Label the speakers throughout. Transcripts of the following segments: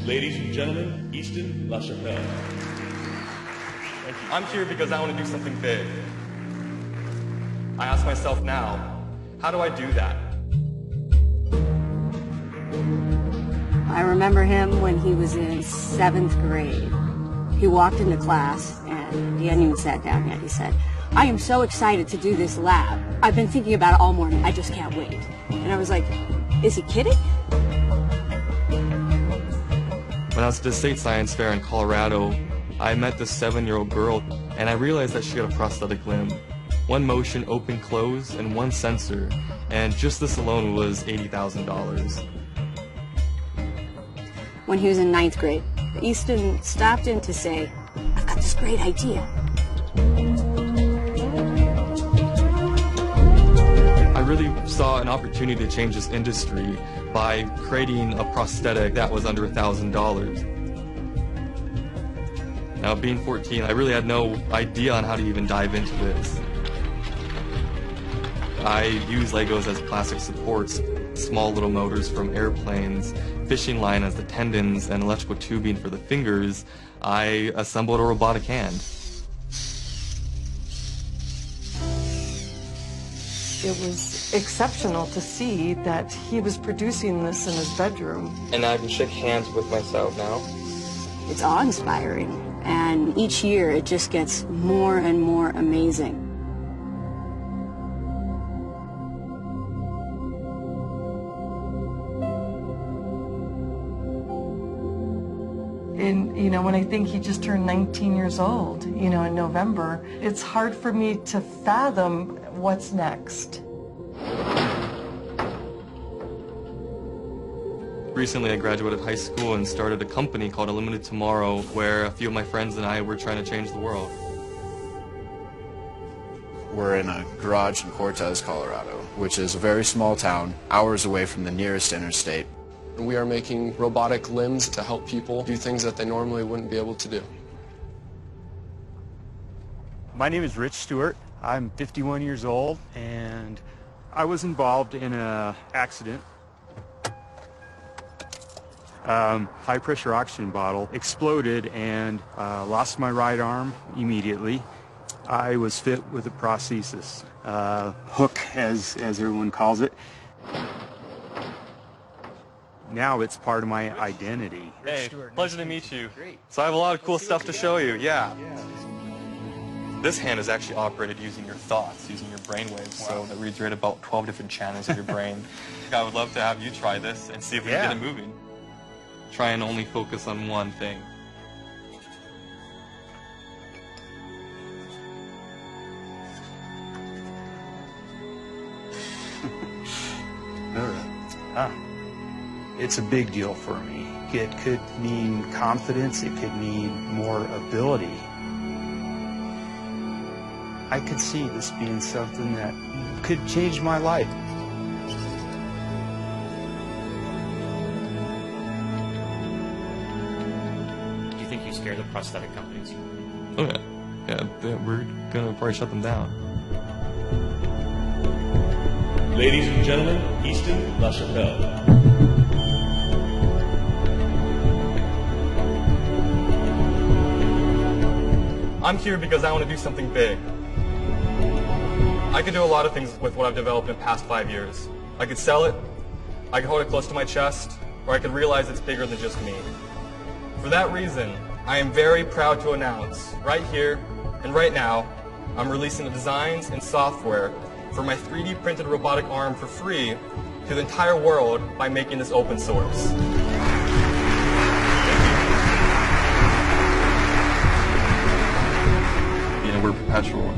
Speaker 1: Ladies and gentlemen, Easton LaChapelle.
Speaker 2: I'm here because I want to do something big. I ask myself now, how do I do that?
Speaker 3: I remember him when he was in 7th grade. He walked into class and he hadn't even sat down yet. He said, "I am so excited to do this lab. I've been thinking about it all morning. I just can't wait." And I was like, is he kidding?
Speaker 2: When I was at the state science fair in Colorado, I met this 7-year-old girl and I realized that she had a prosthetic limb. One motion, open, close, and one sensor. And just this alone was $80,000.
Speaker 3: When he was in 9th grade, Easton stopped in to say, "I've got this great idea."
Speaker 2: I really saw an opportunity to change this industry by creating a prosthetic that was under $1,000. Now, being 14, I really had no idea on how to even dive into this. I use Legos as plastic supports, small little motors from airplanes, fishing line as the tendons, and electrical tubing for the fingers. I assembled a robotic hand.
Speaker 4: It was exceptional to see that he was producing this in his bedroom.
Speaker 2: And I can shake hands with myself now.
Speaker 3: It's awe-inspiring, and each year it just gets more and more amazing.
Speaker 4: And, when I think he just turned 19 years old, in November, it's hard for me to fathom what's next.
Speaker 2: Recently, I graduated high school and started a company called A Limited Tomorrow, where a few of my friends and I were trying to change the world.
Speaker 5: We're in a garage in Cortez, Colorado, which is a very small town, hours away from the nearest interstate.
Speaker 6: We are making robotic limbs to help people do things that they normally wouldn't be able to do.
Speaker 7: My name is Rich Stewart. I'm 51 years old, and I was involved in an accident. High-pressure oxygen bottle exploded and lost my right arm immediately. I was fit with a prosthesis, hook as everyone calls it. Now it's part of my identity.
Speaker 2: Hey, pleasure to meet you. So I have a lot of cool stuff to show you, yeah. This hand is actually operated using your thoughts, using your brain waves, so that reads right about 12 different channels of your brain. I would love to have you try this and see if we can get it moving. Try and only focus on one thing.
Speaker 7: All right. It's a big deal for me. It could mean confidence, it could mean more ability. I could see this being something that could change my life.
Speaker 8: Do you think you scare the prosthetic companies?
Speaker 2: Oh yeah. Yeah, we're gonna probably shut them down.
Speaker 1: Ladies and gentlemen, Easton LaChapelle.
Speaker 2: I'm here because I want to do something big. I could do a lot of things with what I've developed in the past 5 years. I could sell it, I could hold it close to my chest, or I could realize it's bigger than just me. For that reason, I am very proud to announce, right here and right now, I'm releasing the designs and software for my 3D printed robotic arm for free to the entire world by making this open source. We're perpetual.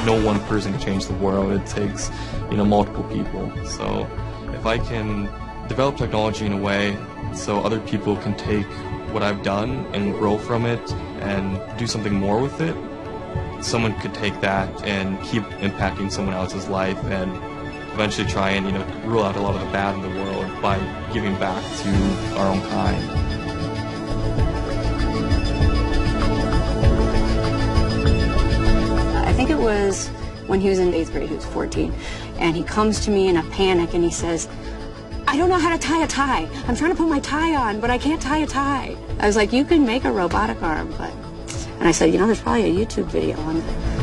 Speaker 2: No one person can change the world. It takes, multiple people. So if I can develop technology in a way so other people can take what I've done and grow from it and do something more with it, someone could take that and keep impacting someone else's life and eventually try and, rule out a lot of the bad in the world by giving back to our own kind.
Speaker 3: I think it was when he was in 8th grade, he was 14. And he comes to me in a panic and he says, I don't know how to tie a tie. I'm trying to put my tie on, but I can't tie a tie. I was like, you can make a robotic arm, but... And I said, you know, there's probably a YouTube video on it.